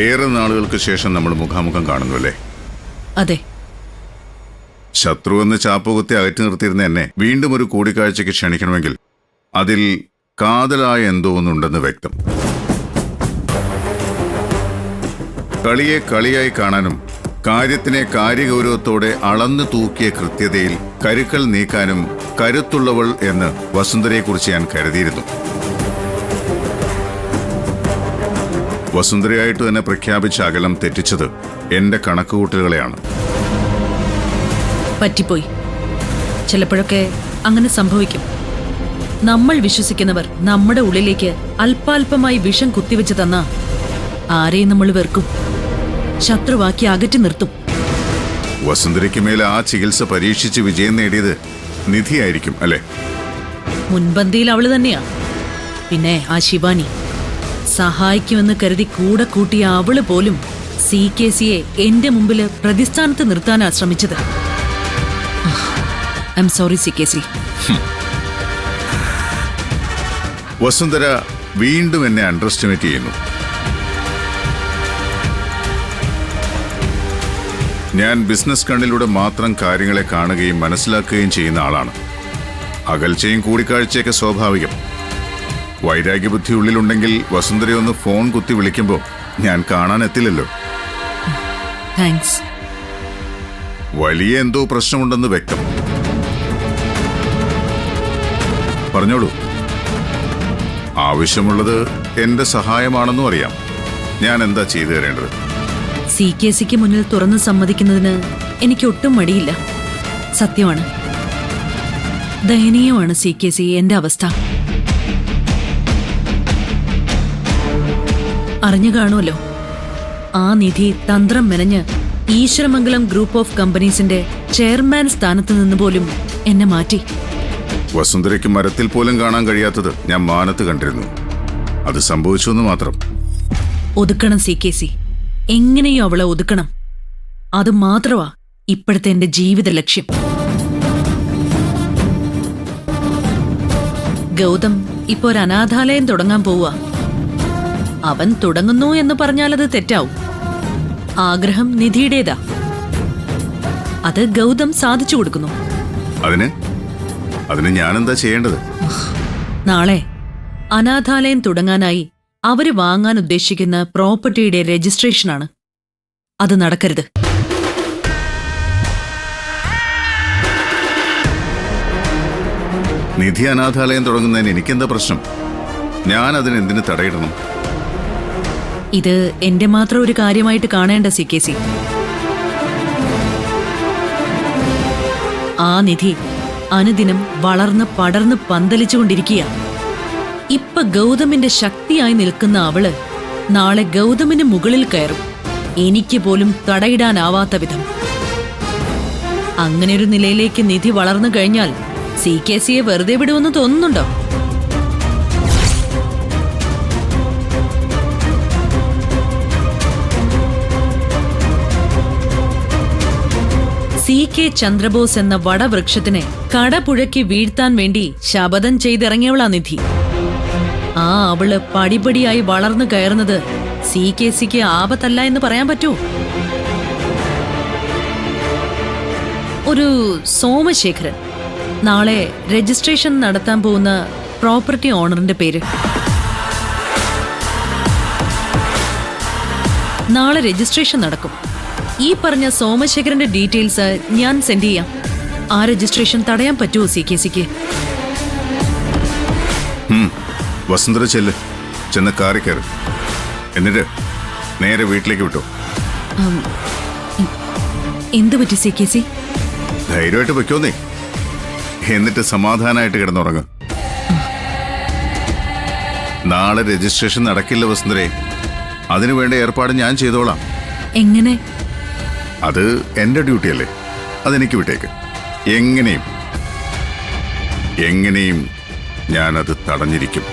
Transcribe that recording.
ഏറെ നാളുകൾക്ക് ശേഷം നമ്മൾ മുഖാമുഖം കാണുന്നു അല്ലേ? അതെ. ശത്രു എന്ന് ചാപ്പുകുത്തി അകറ്റി നിർത്തിയിരുന്ന എന്നെ വീണ്ടും ഒരു കൂടിക്കാഴ്ചയ്ക്ക് ക്ഷണിക്കണമെങ്കിൽ അതിൽ കാതലായ എന്തോ ഒന്നുണ്ടെന്ന് വ്യക്തം. കളിയെ കളിയായി കാണാനും കാര്യത്തിനെ കാര്യഗൗരവത്തോടെ അളന്നു തൂക്കിയ കൃത്യതയിൽ കരുക്കൾ നീക്കാനും കരുത്തുള്ളവൾ എന്ന് വസുന്ധരയെക്കുറിച്ച് ഞാൻ കരുതിയിരുന്നു. വസുന്ധരയായിട്ട് തന്നെ പ്രഖ്യാപിച്ച അകലം തെറ്റിച്ചത് എന്റെ കണക്കുകൂട്ടലുകളെയാണ്. പറ്റിപ്പോയി. ചിലപ്പോഴൊക്കെ അങ്ങനെ സംഭവിക്കും. നമ്മൾ വിശ്വസിക്കുന്നവർ നമ്മുടെ ഉള്ളിലേക്ക് അല്പാൽപമായി വിഷം കുത്തിവെച്ച് തന്നാ ആരെയും നമ്മൾ വെറുക്കും, ശത്രുവാക്കി അകറ്റി നിർത്തും. വസുന്ധരയ്ക്ക് മേലെ ആ ചികിത്സ പരീക്ഷിച്ച് വിജയം നേടിയത് നിധിയായിരിക്കും അല്ലേ? മുൻപന്തിയിൽ അവള് തന്നെയാ. പിന്നെ ആ ശിവാനി സഹായിക്കുമെന്ന് കരുതി കൂടെ കൂട്ടിയ അവള് പോലും CKCയെ എന്റെ മുമ്പില് പ്രതിസ്ഥാനത്ത് നിർത്താനാ ശ്രമിച്ചത്. I am sorry CKC. Vasundhara വീണ്ടും എന്നെ അണ്ടർ എസ്റ്റിമേറ്റ് ചെയ്യുന്നു. ഞാൻ ബിസിനസ് കണ്ണിലൂടെ മാത്രം കാര്യങ്ങളെ കാണുകയും മനസ്സിലാക്കുകയും ചെയ്യുന്ന ആളാണ്. അകൽച്ചയും കൂടിക്കാഴ്ചയൊക്കെ സ്വാഭാവികം. വൈരാഗ്യബുദ്ധി ഉള്ളിലുണ്ടെങ്കിൽ വസുന്ധരയൊന്ന് ഫോൺ കുത്തി വിളിക്കുമ്പോൾ ഞാൻ കാണാൻ എത്തില്ലല്ലോ. താങ്ക്സ്. വലിയ എന്തോ പ്രശ്നമുണ്ടെന്ന് വ്യക്തം. പറഞ്ഞോളൂ. ആവശ്യമുള്ളത് എന്റെ സഹായമാണെന്നും അറിയാം. ഞാൻ എന്താ ചെയ്തു തരേണ്ടത്? CKCക്ക് മുന്നിൽ തുറന്നു സമ്മതിക്കുന്നതിന് എനിക്ക് ഒട്ടും മടിയില്ല. സത്യമാണ്. ദയനീയമാണ് CKC എന്റെ അവസ്ഥ. അറിഞ്ഞു കാണുമല്ലോ, ആ നിധി തന്ത്രം മെനഞ്ഞ് ഈശ്വരമംഗലം ഗ്രൂപ്പ് ഓഫ് കമ്പനീസിന്റെ ചെയർമാൻ സ്ഥാനത്ത് നിന്ന് പോലും എന്നെ മാറ്റി. വസുന്ധരയ്ക്ക് മരത്തിൽ പോലും കാണാൻ കഴിയാത്തത് ഞാൻ മാനത്ത് കണ്ടിരുന്നു. അത് സംഭവിച്ചു എന്ന് മാത്രം. ഒതുക്കണം CKC, എങ്ങനെയോ അവളെ ഒതുക്കണം. അത് മാത്രമാ ഇപ്പോഴത്തെ എന്റെ ജീവിത ലക്ഷ്യം. ഗൗതം ഇപ്പോ ഒരു അനാഥാലയം തുടങ്ങാൻ പോവുക. അവൻ തുടങ്ങുന്നു എന്ന് പറഞ്ഞാലത് തെറ്റാവും. ആഗ്രഹം നിധിയുടേതാ. അത് ഗൗതം സാധിച്ചു കൊടുക്കുന്നു. അതിന് ഞാനെന്താ ചെയ്യേണ്ടത്? നാളെ അനാഥാലയം തുടങ്ങാനായി അവര് വാങ്ങാൻ ഉദ്ദേശിക്കുന്ന പ്രോപ്പർട്ടിയുടെ രജിസ്ട്രേഷനാണ്. അത് നടക്കരുത്. നിധി അനാഥാലയം തുടങ്ങുന്നതിന് എനിക്കെന്താ പ്രശ്നം? ഞാൻ അതിനെന്തിന് തടയിടണം? ഇത് എന്റെ മാത്രം ഒരു കാര്യമായിട്ട് കാണേണ്ട CKC. ആ നിധി അനുദിനം വളർന്ന് പടർന്ന് പന്തലിച്ചുകൊണ്ടിരിക്കുക. ഇപ്പൊ ഗൗതമിന്റെ ശക്തിയായി നിൽക്കുന്ന അവള് നാളെ ഗൗതമിന് മുകളിൽ കയറും, എനിക്ക് പോലും തടയിടാനാവാത്ത വിധം. അങ്ങനെയൊരു നിലയിലേക്ക് നിധി വളർന്നു കഴിഞ്ഞാൽ CKCയെ വെറുതെ വിടുമെന്ന് തോന്നുന്നുണ്ടോ? CK ചന്ദ്രബോസ് എന്ന വടവൃക്ഷത്തിനെ കടപുഴക്കി വീഴ്ത്താൻ വേണ്ടി ശപഥം ചെയ്തിറങ്ങിയവളാ നിധി. ആ അവള് പടിപടിയായി വളർന്നു കയറുന്നത് CKCക്ക് ആപത്തല്ല എന്ന് പറയാൻ പറ്റുമോ? ഒരു സോമശേഖരൻ, നാളെ രജിസ്ട്രേഷൻ നടത്താൻ പോകുന്ന പ്രോപ്പർട്ടി ഓണറിന്റെ പേര്. നാളെ രജിസ്ട്രേഷൻ നടക്കും. ഈ പറഞ്ഞ സോമശേഖരന്റെ ഡീറ്റെയിൽസ് ഞാൻ സെൻഡ് ചെയ്യാം. ആ രജിസ്ട്രേഷൻ തടയാൻ പറ്റുമോ CKCക്ക്? വസുന്ധര ചെന്ന് കാറി കയറി, എന്നിട്ട് നേരെ വീട്ടിലേക്ക് വിട്ടു. എന്തു പറ്റി CKC? ധൈര്യമായിട്ട് വെക്കോന്നേ, എന്നിട്ട് സമാധാനമായിട്ട് കിടന്നുറങ്ങ. നാളെ രജിസ്ട്രേഷൻ നടക്കില്ല വസുന്ധരേ. അതിനുവേണ്ട ഏർപ്പാട് ഞാൻ ചെയ്തോളാം. എങ്ങനെ? അത് എന്റെ ഡ്യൂട്ടിയല്ലേ, അതെനിക്ക് വിട്ടേക്ക്. എങ്ങനെയും ഞാനത് തടഞ്ഞിരിക്കും.